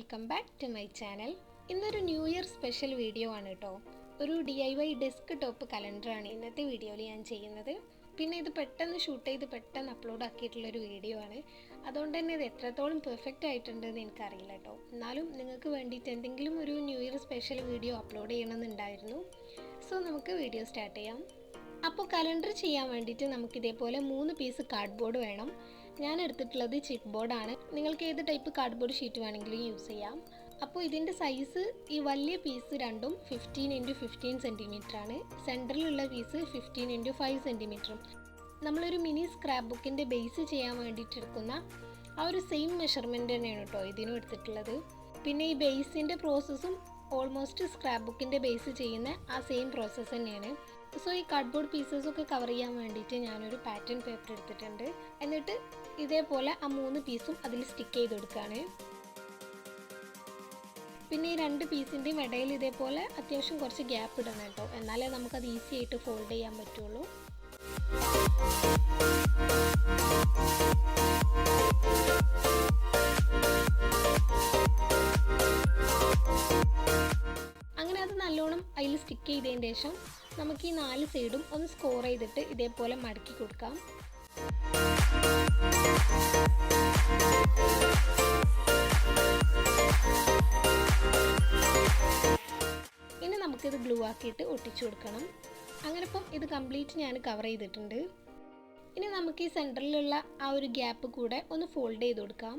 Welcome back to my channel. ഇന്നൊരു new year special video ആണ് കേട്ടോ. ഒരു DIY ഡെസ്ക് ടോപ്പ് കലണ്ടറാണ് ഇന്നത്തെ വീഡിയോയിൽ ഞാൻ ചെയ്യുന്നത്. പിന്നെ ഇത് പെട്ടെന്ന് ഷൂട്ട് ചെയ്ത് പെട്ടെന്ന് അപ്ലോഡ് ആക്കിയിട്ടുള്ളൊരു വീഡിയോ ആണ്. അതുകൊണ്ട് തന്നെ ഇത് എത്രത്തോളം പെർഫെക്റ്റ് ആയിട്ടുണ്ടെന്ന് എനിക്കറിയില്ല കേട്ടോ. എന്നാലും നിങ്ങൾക്ക് വേണ്ടിയിട്ട് എന്തെങ്കിലും ഒരു new year special video upload ചെയ്യണമെന്നുണ്ടായിരുന്നു. സോ നമുക്ക് വീഡിയോ സ്റ്റാർട്ട് ചെയ്യാം. അപ്പോൾ കലണ്ടർ ചെയ്യാൻ വേണ്ടിയിട്ട് നമുക്ക് ഇതേപോലെ 3 പീസ് കാർഡ്ബോർഡ് വേണം. ഞാൻ എടുത്തിട്ടുള്ളത് ചിപ്പ് ബോർഡാണ്. നിങ്ങൾക്ക് ഏത് ടൈപ്പ് കാർഡ്ബോർഡ് ഷീറ്റ് വേണമെങ്കിലും യൂസ് ചെയ്യാം. അപ്പോൾ ഇതിൻ്റെ സൈസ് ഈ വലിയ പീസ് രണ്ടും 15x15 സെൻറ്റിമീറ്റർ ആണ്. സെൻറ്ററിലുള്ള പീസ് 15x5 സെൻറ്റിമീറ്ററും. നമ്മളൊരു മിനി സ്ക്രാപ്പ് ബുക്കിൻ്റെ ബേസ് ചെയ്യാൻ വേണ്ടിയിട്ട് എടുക്കുന്ന ആ ഒരു സെയിം മെഷർമെൻറ്റ് തന്നെയാണ് കേട്ടോ ഇതിനും എടുത്തിട്ടുള്ളത്. പിന്നെ ഈ ബേസിൻ്റെ പ്രോസസ്സും ഓൾമോസ്റ്റ് സ്ക്രാപ്പ് ബുക്കിൻ്റെ ബേസ് ചെയ്യുന്ന ആ സെയിം പ്രോസസ്സ് തന്നെയാണ്. സോ ഈ കാർഡ്ബോർഡ് പീസസൊക്കെ കവർ ചെയ്യാൻ വേണ്ടിയിട്ട് ഞാനൊരു പാറ്റേൺ പേപ്പർ എടുത്തിട്ടുണ്ട്. എന്നിട്ട് ഇതേപോലെ ആ 3 പീസും അതിൽ സ്റ്റിക്ക് ചെയ്ത് കൊടുക്കുകയാണ്. പിന്നെ ഈ 2 പീസിൻ്റെയും ഇടയിൽ ഇതേപോലെ അത്യാവശ്യം കുറച്ച് ഗ്യാപ്പ് ഇടണം കേട്ടോ. എന്നാലേ നമുക്കത് ഈസി ആയിട്ട് ഫോൾഡ് ചെയ്യാൻ പറ്റുള്ളൂ. അങ്ങനെ അത് നല്ലോണം അതിൽ സ്റ്റിക്ക് ചെയ്തതിന് ശേഷം നമുക്ക് ഈ 4 സൈഡും ഒന്ന് സ്കോർ ചെയ്തിട്ട് ഇതേപോലെ മടക്കി കൊടുക്കാം. ഇനി നമുക്കിത് ഗ്ലൂ ആക്കിയിട്ട് ഒട്ടിച്ചു കൊടുക്കണം. അങ്ങനെ ഇപ്പം ഇത് കംപ്ലീറ്റ് ഞാൻ കവർ ചെയ്തിട്ടുണ്ട്. ഇനി നമുക്ക് ഈ സെൻറ്ററിലുള്ള ആ ഒരു ഗ്യാപ്പ് കൂടെ ഒന്ന് ഫോൾഡ് ചെയ്ത് കൊടുക്കാം.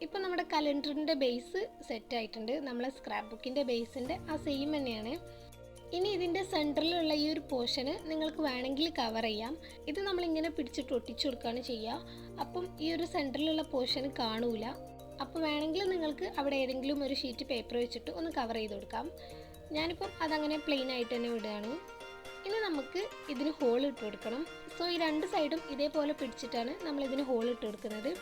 ഇപ്പം നമ്മുടെ കലണ്ടറിൻ്റെ ബേസ് സെറ്റ് ആയിട്ടുണ്ട്. നമ്മളെ സ്ക്രാപ്പ് ബുക്കിൻ്റെ ബേസിൻ്റെ ആ സെയിം തന്നെയാണ്. ഇനി ഇതിൻ്റെ സെൻറ്ററിലുള്ള ഈ ഒരു പോർഷന് നിങ്ങൾക്ക് വേണമെങ്കിൽ കവർ ചെയ്യാം. ഇത് നമ്മളിങ്ങനെ പിടിച്ചിട്ട് ഒട്ടിച്ചു കൊടുക്കുകയാണ് ചെയ്യുക. അപ്പം ഈ ഒരു സെൻറ്ററിലുള്ള പോർഷന് കാണൂല. അപ്പോൾ വേണമെങ്കിൽ നിങ്ങൾക്ക് അവിടെ ഏതെങ്കിലും ഒരു ഷീറ്റ് പേപ്പർ വെച്ചിട്ട് ഒന്ന് കവർ ചെയ്ത് കൊടുക്കാം. ഞാനിപ്പം അതങ്ങനെ പ്ലെയിൻ ആയിട്ട് തന്നെ വിടുകയാണ്. ഇനി നമുക്ക് ഇതിന് ഹോൾ ഇട്ട് കൊടുക്കണം. സോ ഈ 2 സൈഡും ഇതേപോലെ പിടിച്ചിട്ടാണ് നമ്മളിതിന് ഹോൾ ഇട്ട് കൊടുക്കുന്നത്.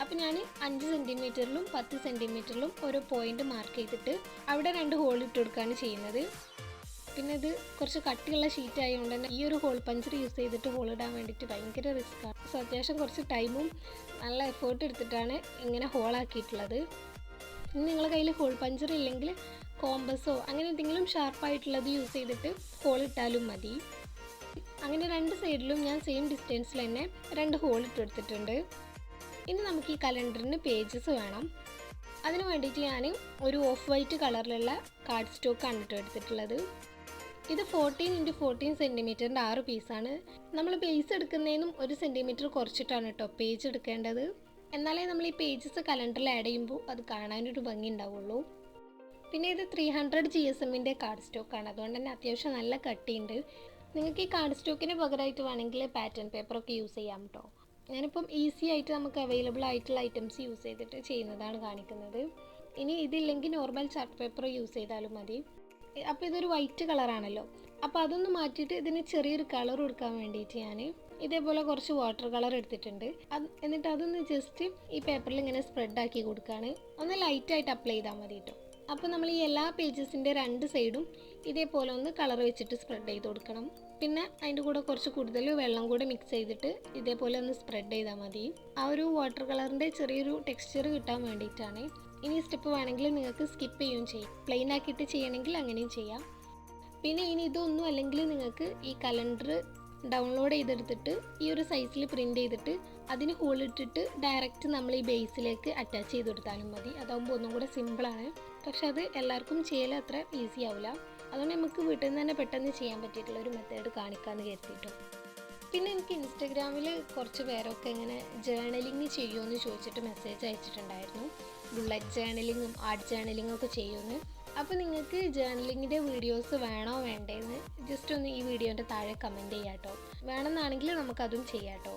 അപ്പോൾ ഞാൻ 5 സെൻറ്റിമീറ്ററിലും 10 സെൻറ്റിമീറ്ററിലും ഓരോ പോയിന്റ് മാർക്ക് ചെയ്തിട്ട് അവിടെ 2 ഹോൾ ഇട്ട് കൊടുക്കുകയാണ് ചെയ്യുന്നത്. പിന്നെ ഇത് കുറച്ച് കട്ടിയുള്ള ഷീറ്റ് ആയതുകൊണ്ട് തന്നെ ഈ ഒരു ഹോൾ പഞ്ചർ യൂസ് ചെയ്തിട്ട് ഹോൾ ഇടാൻ വേണ്ടിയിട്ട് ഭയങ്കര റിസ്ക്കാണ്. സോ അത്യാവശ്യം കുറച്ച് ടൈമും നല്ല എഫേർട്ട് എടുത്തിട്ടാണ് ഇങ്ങനെ ഹോളാക്കിയിട്ടുള്ളത്. ഇനി നിങ്ങളുടെ കയ്യിൽ ഹോൾ പഞ്ചർ ഇല്ലെങ്കിൽ കോമ്പസോ അങ്ങനെ എന്തെങ്കിലും ഷാർപ്പായിട്ടുള്ളത് യൂസ് ചെയ്തിട്ട് ഹോൾ ഇട്ടാലും മതി. അങ്ങനെ 2 സൈഡിലും ഞാൻ സെയിം ഡിസ്റ്റൻസിൽ തന്നെ 2 ഹോൾ ഇട്ട് കൊടുത്തിട്ടുണ്ട്. ഇനി നമുക്ക് ഈ കലണ്ടറിന് പേജസ് വേണം. അതിന് വേണ്ടിയിട്ട് ഞാൻ ഒരു ഓഫ് വൈറ്റ് കളറിലുള്ള കാർഡ് സ്റ്റോക്കാണ് കേട്ടോ എടുത്തിട്ടുള്ളത്. ഇത് 14x14 സെൻറ്റിമീറ്ററിൻ്റെ 6 പീസാണ്. നമ്മൾ ബേസ് എടുക്കുന്നതിനും 1 സെൻറ്റിമീറ്റർ കുറച്ചിട്ടാണ് കേട്ടോ പേജ് എടുക്കേണ്ടത്. എന്നാലേ നമ്മൾ ഈ പേജസ് കലണ്ടറിൽ ആഡ് ചെയ്യുമ്പോൾ അത് കാണാനൊരു ഭംഗി ഉണ്ടാവുള്ളൂ. പിന്നെ ഇത് 300 GSMൻ്റെ കാർഡ് സ്റ്റോക്കാണ്. അതുകൊണ്ട് തന്നെ അത്യാവശ്യം നല്ല കട്ടിയുണ്ട്. നിങ്ങൾക്ക് ഈ കാർഡ് സ്റ്റോക്കിന് പകരമായിട്ട് വേണമെങ്കിൽ പാറ്റേൺ പേപ്പറൊക്കെ യൂസ് ചെയ്യാം കേട്ടോ. ഞാനിപ്പം ഈസി ആയിട്ട് നമുക്ക് അവൈലബിൾ ആയിട്ടുള്ള ഐറ്റംസ് യൂസ് ചെയ്തിട്ട് ചെയ്യുന്നതാണ് കാണിക്കുന്നത്. ഇനി ഇതില്ലെങ്കിൽ നോർമൽ ചാർട്ട് പേപ്പർ യൂസ് ചെയ്താലും മതി. അപ്പോൾ ഇതൊരു വൈറ്റ് കളറാണല്ലോ. അപ്പോൾ അതൊന്ന് മാറ്റിയിട്ട് ഇതിന് ചെറിയൊരു കളർ കൊടുക്കാൻ വേണ്ടിയിട്ട് ഞാൻ ഇതേപോലെ കുറച്ച് വാട്ടർ കളർ എടുത്തിട്ടുണ്ട്. എന്നിട്ട് അതൊന്ന് ജസ്റ്റ് ഈ പേപ്പറിൽ ഇങ്ങനെ സ്പ്രെഡാക്കി കൊടുക്കുകയാണ്. ഒന്ന് ലൈറ്റായിട്ട് അപ്ലൈ ചെയ്താൽ മതി കേട്ടോ. അപ്പോൾ നമ്മൾ ഈ എല്ലാ പേജസിൻ്റെ 2 സൈഡും ഇതേപോലെ ഒന്ന് കളർ വെച്ചിട്ട് സ്പ്രെഡ് ചെയ്ത് കൊടുക്കണം. പിന്നെ അതിൻ്റെ കൂടെ കുറച്ച് കൂടുതൽ വെള്ളം കൂടെ മിക്സ് ചെയ്തിട്ട് ഇതേപോലെ ഒന്ന് സ്പ്രെഡ് ചെയ്താൽ മതി. ആ ഒരു വാട്ടർ കളറിൻ്റെ ചെറിയൊരു ടെക്സ്ചർ കിട്ടാൻ വേണ്ടിയിട്ടാണ്. ഇനി സ്റ്റെപ്പ് വേണമെങ്കിൽ നിങ്ങൾക്ക് സ്കിപ്പ് ചെയ്യുകയും ചെയ്യും. പ്ലെയിൻ ആക്കിയിട്ട് ചെയ്യണമെങ്കിൽ അങ്ങനെയും ചെയ്യാം. പിന്നെ ഇനി ഇതൊന്നും അല്ലെങ്കിൽ നിങ്ങൾക്ക് ഈ കലണ്ടർ ഡൗൺലോഡ് ചെയ്തെടുത്തിട്ട് ഈ ഒരു സൈസിൽ പ്രിൻ്റ് ചെയ്തിട്ട് അതിന് ഹോളിട്ടിട്ട് ഡയറക്റ്റ് നമ്മൾ ഈ ബേസിലേക്ക് അറ്റാച്ച് ചെയ്ത് കൊടുത്താലും മതി. അതാകുമ്പോൾ ഒന്നും കൂടെ സിമ്പിളാണ്. പക്ഷെ അത് എല്ലാവർക്കും ചെയ്യൽ അത്ര ഈസി ആവില്ല. അതുകൊണ്ട് നമുക്ക് വീട്ടിൽ നിന്ന് തന്നെ പെട്ടെന്ന് ചെയ്യാൻ പറ്റിയിട്ടുള്ള ഒരു മെത്തേഡ് കാണിക്കാമെന്ന് കരുതിയിട്ടു. പിന്നെ എനിക്ക് ഇൻസ്റ്റഗ്രാമിൽ കുറച്ച് പേരൊക്കെ ഇങ്ങനെ ജേർണലിങ് ചെയ്യുമെന്ന് ചോദിച്ചിട്ട് മെസ്സേജ് അയച്ചിട്ടുണ്ടായിരുന്നു. ബുള്ളറ്റ് ജേർണലിങ്ങും ആർട്ട് ജേർണലിങ്ങും ഒക്കെ ചെയ്യുമെന്ന്. അപ്പോൾ നിങ്ങൾക്ക് ജേർണലിങ്ങിൻ്റെ വീഡിയോസ് വേണോ വേണ്ടേന്ന് ജസ്റ്റ് ഒന്ന് ഈ വീഡിയോൻ്റെ താഴെ കമൻറ്റ് ചെയ്യാം കേട്ടോ. വേണമെന്നാണെങ്കിൽ നമുക്കതും ചെയ്യാം കേട്ടോ.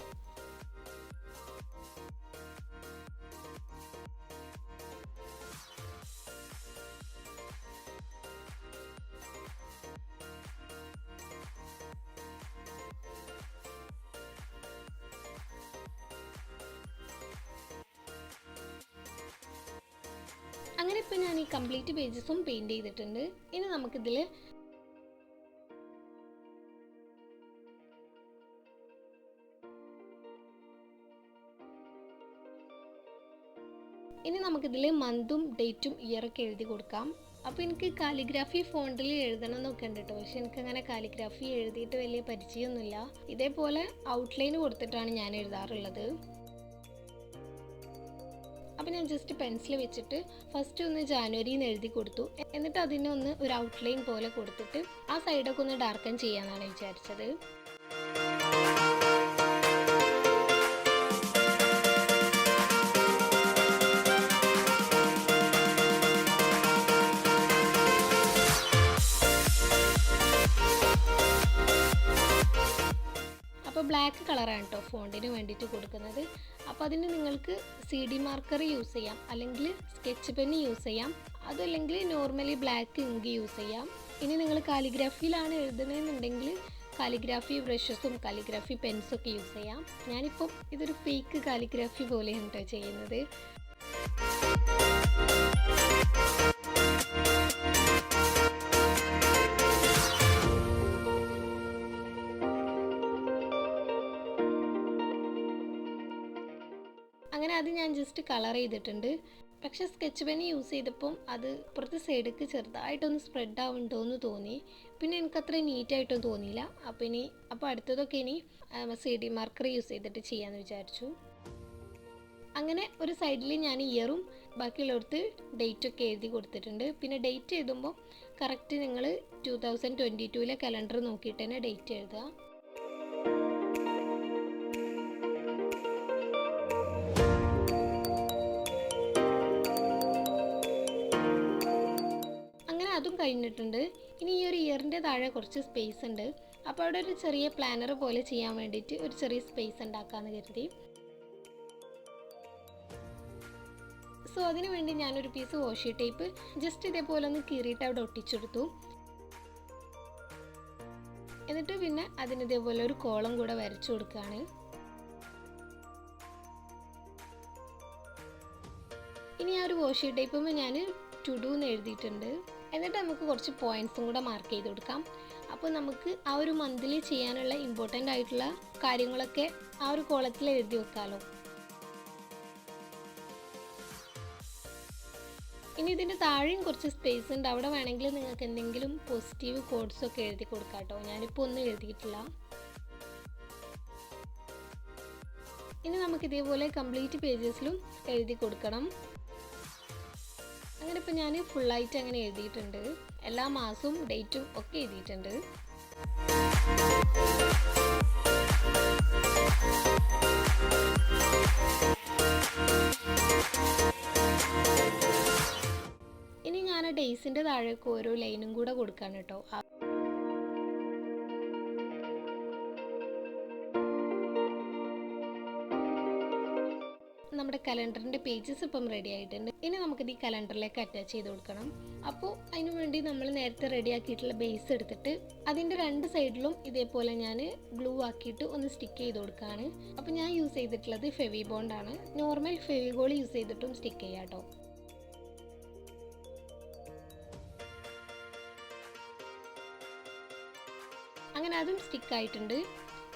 അങ്ങനെ ഇപ്പോൾ ഞാൻ ഈ കംപ്ലീറ്റ് പേജസും പെയിൻറ്റ് ചെയ്തിട്ടുണ്ട്. ഇനി നമുക്കിതിൽ ഇനി നമുക്കിതിൽ മന്തും ഡേറ്റും ഇയറൊക്കെ എഴുതി കൊടുക്കാം. അപ്പോൾ എനിക്ക് കാലിഗ്രാഫി ഫോണ്ടിൽ എഴുതണം എന്നൊക്കെ ഉണ്ട് കേട്ടോ. പക്ഷെ എനിക്കങ്ങനെ കാലിഗ്രാഫി എഴുതിയിട്ട് വലിയ പരിചയമൊന്നുമില്ല. ഇതേപോലെ ഔട്ട്ലൈൻ കൊടുത്തിട്ടാണ് ഞാൻ എഴുതാറുള്ളത്. അപ്പോൾ ഞാൻ ജസ്റ്റ് പെൻസിൽ വെച്ചിട്ട് ഫസ്റ്റ് ഒന്ന് ജാനുവരി എന്ന് എഴുതി കൊടുത്തു. എന്നിട്ട് അതിനൊന്ന് ഒരു ഔട്ട്ലൈൻ പോലെ കൊടുത്തിട്ട് ആ സൈഡൊക്കെ ഒന്ന് ഡാർക്കൻ ചെയ്യാനാണ് വിചാരിച്ചത്. അപ്പോൾ ബ്ലാക്ക് കളറാണ് കേട്ടോ ഫോണ്ടിന് വേണ്ടിയിട്ട് കൊടുക്കുന്നത്. അപ്പോൾ അതിന് നിങ്ങൾക്ക് CD മാർക്കർ യൂസ് ചെയ്യാം, അല്ലെങ്കിൽ സ്കെച്ച് പെന്ന് യൂസ് ചെയ്യാം, അതല്ലെങ്കിൽ നോർമലി ബ്ലാക്ക് ഇങ്ക് യൂസ് ചെയ്യാം. ഇനി നിങ്ങൾ കാലിഗ്രാഫിയിലാണ് എഴുതുന്നതെന്നുണ്ടെങ്കിൽ കാലിഗ്രാഫി ബ്രഷസും കാലിഗ്രാഫി പെൻസൊക്കെ യൂസ് ചെയ്യാം. ഞാനിപ്പം ഇതൊരു ഫേക്ക് കാലിഗ്രാഫി പോലെയാണ് കേട്ടോ ചെയ്യുന്നത്. അങ്ങനെ അത് ഞാൻ ജസ്റ്റ് കളർ ചെയ്തിട്ടുണ്ട്. പക്ഷെ സ്കെച്ച് പെൻ യൂസ് ചെയ്തപ്പം അത് പുറത്ത് സൈഡിലേക്ക് ചെറുതായിട്ടൊന്ന് സ്പ്രെഡ് ആവുന്നുണ്ടോ എന്ന് തോന്നി. പിന്നെ എനിക്കത്ര നീറ്റായിട്ടൊന്നും തോന്നിയില്ല. അപ്പോൾ അടുത്തതൊക്കെ ഇനി CD മാർക്കർ യൂസ് ചെയ്തിട്ട് ചെയ്യാമെന്ന് വിചാരിച്ചു. അങ്ങനെ ഒരു സൈഡിൽ ഞാൻ ഇയറും ബാക്കിയുള്ളടത്ത് ഡേറ്റൊക്കെ എഴുതി കൊടുത്തിട്ടുണ്ട്. പിന്നെ ഡേറ്റ് എഴുതുമ്പോൾ കറക്റ്റ് നിങ്ങൾ 2022 കലണ്ടർ നോക്കിയിട്ട് തന്നെ ഡേറ്റ് എഴുതുക. അതും കഴിഞ്ഞിട്ടുണ്ട്. ഇനി ഈ ഒരു ഇയറിൻ്റെ താഴെ കുറച്ച് സ്പേസ് ഉണ്ട്. അപ്പോൾ അവിടെ ഒരു ചെറിയ പ്ലാനർ പോലെ ചെയ്യാൻ വേണ്ടിയിട്ട് ഒരു ചെറിയ സ്പേസ് ഉണ്ടാക്കാമെന്ന് കരുതി. സോ അതിനു വേണ്ടി ഞാനൊരു പീസ് വാഷി ടേപ്പ് ജസ്റ്റ് ഇതേപോലെ ഒന്ന് കീറിയിട്ട് അവിടെ ഒട്ടിച്ചെടുത്തു. എന്നിട്ട് പിന്നെ അതിന് ഇതേപോലെ ഒരു കോളം കൂടെ വരച്ചു കൊടുക്കുകയാണ്. ഇനി ആ ഒരു വാഷി ടേപ്പുമ്പോൾ ഞാൻ ടു ഡു എന്ന് എഴുതിയിട്ടുണ്ട്. എന്നിട്ട് നമുക്ക് കുറച്ച് പോയിന്റ്സും കൂടെ മാർക്ക് ചെയ്ത് കൊടുക്കാം. അപ്പോൾ നമുക്ക് ആ ഒരു മന്തിൽ ചെയ്യാനുള്ള ഇമ്പോർട്ടൻ്റ് ആയിട്ടുള്ള കാര്യങ്ങളൊക്കെ ആ ഒരു കോളത്തിൽ എഴുതി വെക്കാമല്ലോ. ഇനി ഇതിൻ്റെ താഴെയും കുറച്ച് സ്പേസ് ഉണ്ട്. അവിടെ വേണമെങ്കിൽ നിങ്ങൾക്ക് എന്തെങ്കിലും പോസിറ്റീവ് കോഡ്സൊക്കെ എഴുതി കൊടുക്കാം കേട്ടോ. ഞാനിപ്പോൾ ഒന്നും എഴുതിയിട്ടില്ല. ഇനി നമുക്ക് ഇതേപോലെ കംപ്ലീറ്റ് പേജസിലും എഴുതി കൊടുക്കണം. അങ്ങനെ ഇപ്പോൾ ഞാൻ ഫുള്ളായിട്ട് അങ്ങനെ എഴുതിയിട്ടുണ്ട്. എല്ലാ മാസവും ഡേറ്റും ഒക്കെ എഴുതിയിട്ടുണ്ട്. ഇനി ഞാൻ ആ ഡേയ്സിൻ്റെ താഴേക്ക് ഓരോ ലൈനും കൂടെ കൊടുക്കാണ് കേട്ടോ. നമ്മുടെ കലണ്ടറിൻ്റെ പേജസ് ഇപ്പം റെഡി ആയിട്ടുണ്ട്. ഇനി നമുക്കിത് ഈ കലണ്ടറിലേക്ക് അറ്റാച്ച് ചെയ്ത് കൊടുക്കണം. അപ്പോൾ അതിനു വേണ്ടി നമ്മൾ നേരത്തെ റെഡിയാക്കിയിട്ടുള്ള ബേസ് എടുത്തിട്ട് അതിൻ്റെ രണ്ട് സൈഡിലും ഇതേപോലെ ഞാൻ ഗ്ലൂ ആക്കിയിട്ട് ഒന്ന് സ്റ്റിക്ക് ചെയ്ത് കൊടുക്കുകയാണ്. അപ്പോൾ ഞാൻ യൂസ് ചെയ്തിട്ടുള്ളത് ഫെവി ബോണ്ടാണ്. നോർമൽ ഫെവിഗോൾ യൂസ് ചെയ്തിട്ടും സ്റ്റിക്ക് ചെയ്യാം കേട്ടോ. അങ്ങനെ അതും സ്റ്റിക്ക് ആയിട്ടുണ്ട്.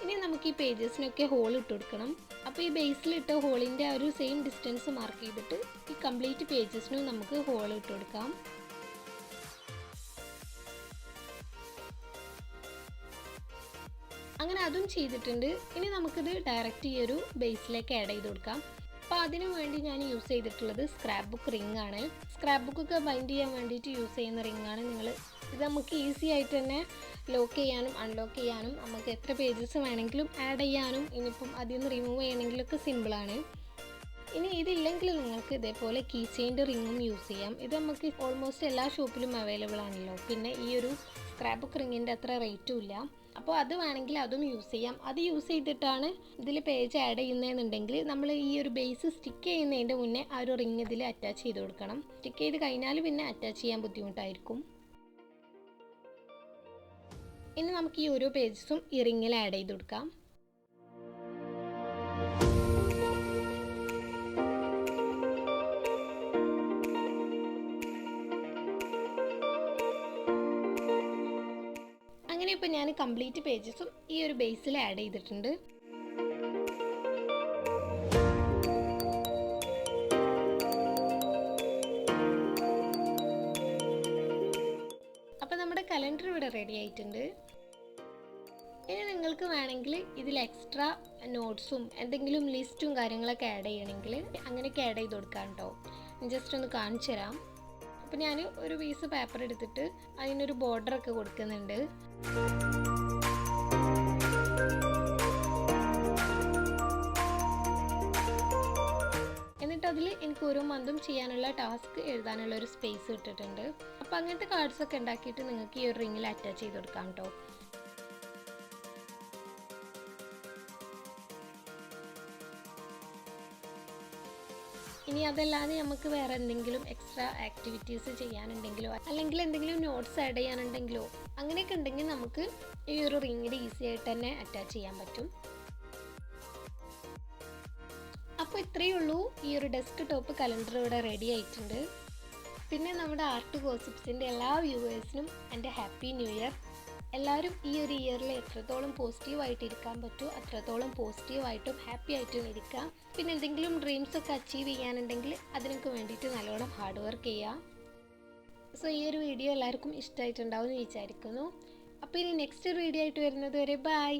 ഇനി നമുക്ക് ഈ പേജസിനൊക്കെ ഹോൾ ഇട്ട് കൊടുക്കണം. അപ്പോൾ ഈ ബേസിലിട്ട ഹോളിൻ്റെ ആ ഒരു സെയിം ഡിസ്റ്റൻസ് മാർക്ക് ചെയ്തിട്ട് ഈ കംപ്ലീറ്റ് പേജസിനും നമുക്ക് ഹോൾ ഇട്ട് കൊടുക്കാം. അങ്ങനെ അതും ചെയ്തിട്ടുണ്ട്. ഇനി നമുക്കിത് ഡയറക്റ്റ് ഈ ഒരു ബേസിലേക്ക് ആഡ് ചെയ്ത് കൊടുക്കാം. അപ്പോൾ അതിനു വേണ്ടി ഞാൻ യൂസ് ചെയ്തിട്ടുള്ളത് സ്ക്രാപ്പ് ബുക്ക് റിംഗ് ആണ്. സ്ക്രാപ്പ് ബുക്കൊക്കെ ബൈൻഡ് ചെയ്യാൻ വേണ്ടിയിട്ട് യൂസ് ചെയ്യുന്ന റിംഗ് ആണ്. ഇത് നമുക്ക് ഈസി ആയിട്ട് തന്നെ ലോക്ക് ചെയ്യാനും അൺലോക്ക് ചെയ്യാനും നമുക്ക് എത്ര പേജസ് വേണമെങ്കിലും ആഡ് ചെയ്യാനും ഇനിയിപ്പം അതിൽ നിന്ന് റിമൂവ് ചെയ്യണമെങ്കിലൊക്കെ സിമ്പിളാണ്. ഇനി ഇതില്ലെങ്കിൽ നിങ്ങൾക്ക് ഇതേപോലെ കീ ചെയിൻ്റെ റിങ്ങും യൂസ് ചെയ്യാം. ഇത് നമുക്ക് ഓൾമോസ്റ്റ് എല്ലാ ഷോപ്പിലും അവൈലബിൾ ആണല്ലോ. പിന്നെ ഈ ഒരു സ്ക്രാപ്പ് ബുക്ക് റിങ്ങിൻ്റെ അത്ര റേറ്റും ഇല്ല. അപ്പോൾ അത് വേണമെങ്കിൽ അതും യൂസ് ചെയ്യാം. അത് യൂസ് ചെയ്തിട്ടാണ് ഇതിൽ പേജ് ആഡ് ചെയ്യുന്നതെന്നുണ്ടെങ്കിൽ നമ്മൾ ഈ ഒരു ബേസ് സ്റ്റിക്ക് ചെയ്യുന്നതിൻ്റെ മുന്നേ ആ ഒരു റിങ് ഇതിൽ അറ്റാച്ച് ചെയ്ത് കൊടുക്കണം. സ്റ്റിക്ക് ചെയ്ത് കഴിഞ്ഞാൽ പിന്നെ അറ്റാച്ച് ചെയ്യാൻ ബുദ്ധിമുട്ടായിരിക്കും. ഇനി നമുക്ക് ഈ ഓരോ പേജസും ഈ റിങ്ങിൽ ആഡ് ചെയ്ത് കൊടുക്കാം. അങ്ങനെ ഇപ്പോൾ ഞാൻ കംപ്ലീറ്റ് പേജസും ഈ ഒരു ബേസിൽ ആഡ് ചെയ്തിട്ടുണ്ട്. വേണമെങ്കിൽ ഇതിൽ എക്സ്ട്രാ നോട്ട്സും എന്തെങ്കിലും ലിസ്റ്റും കാര്യങ്ങളൊക്കെ ആഡ് ചെയ്യണമെങ്കിൽ അങ്ങനെയൊക്കെ ആഡ് ചെയ്ത് കൊടുക്കാം കേട്ടോ. ജസ്റ്റ് ഒന്ന് കാണിച്ചു തരാം. അപ്പോൾ ഞാൻ ഒരു പീസ് പേപ്പർ എടുത്തിട്ട് അതിനൊരു ബോർഡറൊക്കെ കൊടുക്കുന്നുണ്ട്. എന്നിട്ട് അതിൽ എനിക്ക് ഓരോ മന്തും ചെയ്യാനുള്ള ടാസ്ക് എഴുതാനുള്ള ഒരു സ്പേസ് ഇട്ടിട്ടുണ്ട്. അപ്പോൾ അങ്ങനത്തെ കാർഡ്സൊക്കെ ഉണ്ടാക്കിയിട്ട് നിങ്ങൾക്ക് ഈ ഒരു റിങ്ങിൽ അറ്റാച്ച് ചെയ്ത് കൊടുക്കാം കേട്ടോ. ഇനി അതല്ലാതെ നമുക്ക് വേറെ എന്തെങ്കിലും എക്സ്ട്രാ ആക്ടിവിറ്റീസ് ചെയ്യാനുണ്ടെങ്കിലോ അല്ലെങ്കിൽ എന്തെങ്കിലും നോട്ട്സ് ആഡ് ചെയ്യാനുണ്ടെങ്കിലോ അങ്ങനെയൊക്കെ ഉണ്ടെങ്കിൽ നമുക്ക് ഈ ഒരു റിങ്ങിൽ ഈസി ആയിട്ട് തന്നെ അറ്റാച്ച് ചെയ്യാൻ പറ്റും. അപ്പോൾ ഇത്രയേ ഉള്ളൂ. ഈ ഒരു ഡെസ്ക് ടോപ്പ് കലണ്ടർ ഇവിടെ റെഡി ആയിട്ടുണ്ട്. പിന്നെ നമ്മുടെ ആർട്ട് ഗോസിപ്സിൻ്റെ എല്ലാ വ്യൂവേഴ്സിനും എൻ്റെ ഹാപ്പി ന്യൂ ഇയർ. എല്ലാവരും ഈ ഒരു ഇയറിൽ എത്രത്തോളം പോസിറ്റീവായിട്ട് ഇരിക്കാൻ പറ്റുമോ അത്രത്തോളം പോസിറ്റീവായിട്ടും ഹാപ്പി ആയിട്ടും ഇരിക്കുക. പിന്നെ എന്തെങ്കിലും ഡ്രീംസൊക്കെ അച്ചീവ് ചെയ്യാനുണ്ടെങ്കിൽ അതിനൊക്കെ വേണ്ടിയിട്ട് നല്ലോണം ഹാർഡ് വർക്ക് ചെയ്യുക. സോ ഈ ഒരു വീഡിയോ എല്ലാവർക്കും ഇഷ്ടമായിട്ടുണ്ടാവും എന്ന് വിചാരിക്കുന്നു. അപ്പോൾ ഇനി നെക്സ്റ്റ് വീഡിയോ ആയിട്ട് വരുന്നത് വരെ ബൈ.